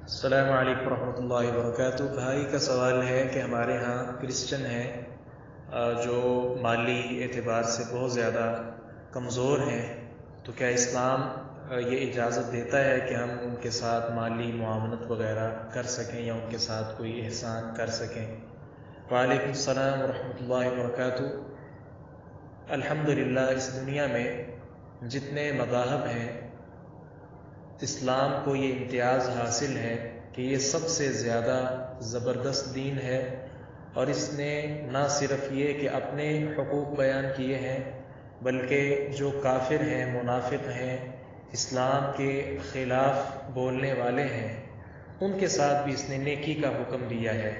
السلام علیکم ورحمۃ اللہ وبرکاتہ۔ بھائی کا سوال ہے کہ ہمارے ہاں کرسچن ہیں جو مالی اعتبار سے بہت زیادہ کمزور ہیں، تو کیا اسلام یہ اجازت دیتا ہے کہ ہم ان کے ساتھ مالی معاونت وغیرہ کر سکیں یا ان کے ساتھ کوئی احسان کر سکیں؟ وعلیکم السلام ورحمۃ اللہ وبرکاتہ۔ الحمدللہ اس دنیا میں جتنے مذاہب ہیں، اسلام کو یہ امتیاز حاصل ہے کہ یہ سب سے زیادہ زبردست دین ہے، اور اس نے نہ صرف یہ کہ اپنے حقوق بیان کیے ہیں، بلکہ جو کافر ہیں، منافق ہیں، اسلام کے خلاف بولنے والے ہیں، ان کے ساتھ بھی اس نے نیکی کا حکم دیا ہے۔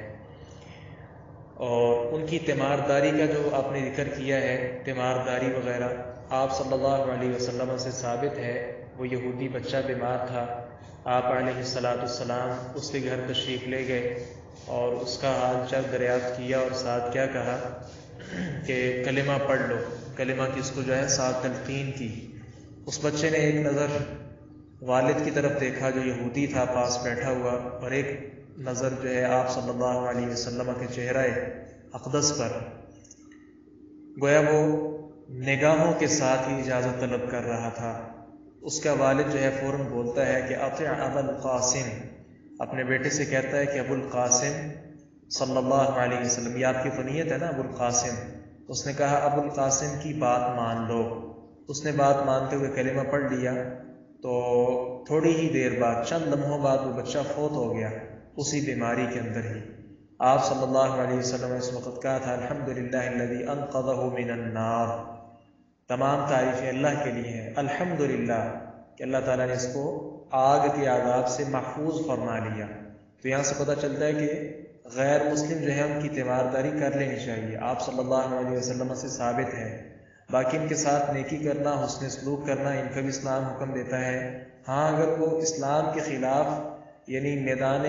اور ان کی تیمارداری کا جو آپ نے ذکر کیا ہے، تیمارداری وغیرہ، آپ صلی اللہ علیہ وسلم سے ثابت ہے، وہ یہودی بچہ بیمار تھا، آپ علیہ السلام اس کے گھر تشریف لے گئے اور اس کا حال چال دریافت کیا، اور ساتھ کیا کہا کہ کلمہ پڑھ لو، کلمہ کی اس کو جو ہے ساتھ تلقین کی۔ اس بچے نے ایک نظر والد کی طرف دیکھا جو یہودی تھا پاس بیٹھا ہوا، اور ایک نظر جو ہے آپ صلی اللہ علیہ وسلم کے چہرہ اقدس پر، گویا وہ نگاہوں کے ساتھ ہی اجازت طلب کر رہا تھا۔ اس کا والد جو ہے فوراً بولتا ہے کہ اطع ابا القاسم، اپنے بیٹے سے کہتا ہے کہ ابو القاسم صلی اللہ علیہ وسلم، یہ آپ کی کنیت ہے نا ابو القاسم، اس نے کہا ابو القاسم کی بات مان لو۔ اس نے بات مانتے ہوئے کلمہ پڑھ لیا، تو تھوڑی ہی دیر بعد، چند لمحوں بعد، وہ بچہ فوت ہو گیا اسی بیماری کے اندر ہی۔ آپ صلی اللہ علیہ وسلم نے اس وقت کہا تھا الحمدللہ الذی انقذہ من النار، تمام تعریفیں اللہ کے لیے ہیں، الحمدللہ کہ اللہ تعالیٰ نے اس کو آگ کے عذاب سے محفوظ فرما لیا۔ تو یہاں سے پتہ چلتا ہے کہ غیر مسلم جو ہے ان کی تیمارداری کر لینی چاہیے، آپ صلی اللہ علیہ وسلم سے ثابت ہے۔ باقی ان کے ساتھ نیکی کرنا، حسن سلوک کرنا، ان کا بھی اسلام حکم دیتا ہے۔ ہاں اگر وہ اسلام کے خلاف یعنی میدان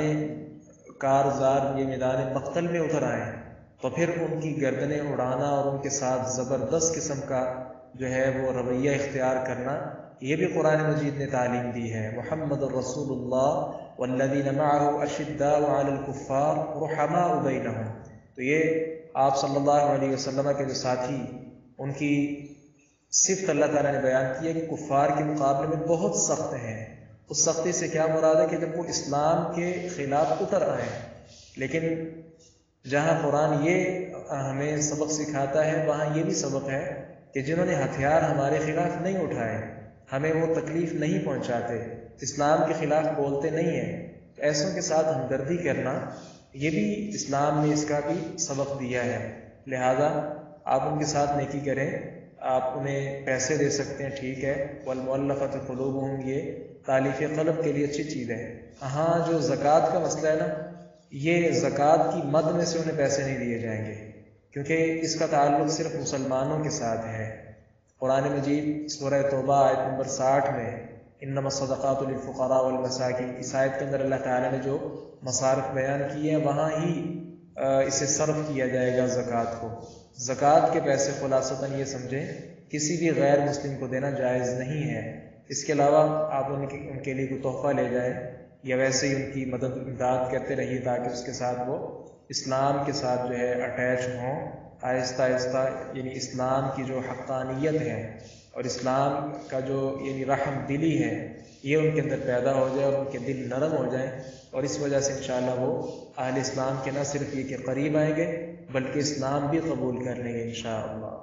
کارزار، یہ میدان مقتل میں اتر آئیں، تو پھر ان کی گردنیں اڑانا اور ان کے ساتھ زبردست قسم کا جو ہے وہ رویہ اختیار کرنا، یہ بھی قرآن مجید نے تعلیم دی ہے۔ محمد الرسول اللہ والذین معہ اشداء علی الکفار رحماء بینہم، تو یہ آپ صلی اللہ علیہ وسلم کے جو ساتھی، ان کی صفت اللہ تعالیٰ نے بیان کی ہے کہ کفار کے مقابلے میں بہت سخت ہیں۔ اس سختی سے کیا مراد ہے کہ جب وہ اسلام کے خلاف اتر آئیں، لیکن جہاں قرآن یہ ہمیں سبق سکھاتا ہے، وہاں یہ بھی سبق ہے کہ جنہوں نے ہتھیار ہمارے خلاف نہیں اٹھائے، ہمیں وہ تکلیف نہیں پہنچاتے، اسلام کے خلاف بولتے نہیں ہیں، تو ایسوں کے ساتھ ہمدردی کرنا، یہ بھی اسلام نے اس کا بھی سبق دیا ہے۔ لہذا آپ ان کے ساتھ نیکی کریں، آپ انہیں پیسے دے سکتے ہیں، ٹھیک ہے، والمؤلفۃ قلوبہم، یہ تالیف قلب کے لیے اچھی چیز ہے۔ ہاں جو زکوٰۃ کا مسئلہ ہے نا، یہ زکوٰۃ کی مد میں سے انہیں پیسے نہیں دیے جائیں گے، کیونکہ اس کا تعلق صرف مسلمانوں کے ساتھ ہے۔ قرآن مجید سورہ توبہ آیت نمبر 60 میں انما الصدقات للفقراء والمساکین، اس آیت کے اندر اللہ تعالیٰ نے جو مصارف بیان کیے ہیں، وہاں ہی اسے صرف کیا جائے گا زکوٰۃ کو۔ زکوٰۃ کے پیسے خلاصتاً یہ سمجھیں کسی بھی غیر مسلم کو دینا جائز نہیں ہے۔ اس کے علاوہ آپ ان کے لیے کوئی تحفہ لے جائیں، یا ویسے ہی ان کی مدد امداد کرتے رہیے تاکہ اس کے ساتھ وہ اسلام کے ساتھ جو ہے اٹیچ ہوں، آہستہ آہستہ، یعنی اسلام کی جو حقانیت ہے اور اسلام کا جو یعنی رحم دلی ہے، یہ ان کے اندر پیدا ہو جائے اور ان کے دل نرم ہو جائیں، اور اس وجہ سے انشاءاللہ وہ اہل اسلام کے نہ صرف یہ کہ قریب آئیں گے، بلکہ اسلام بھی قبول کر لیں گے انشاءاللہ۔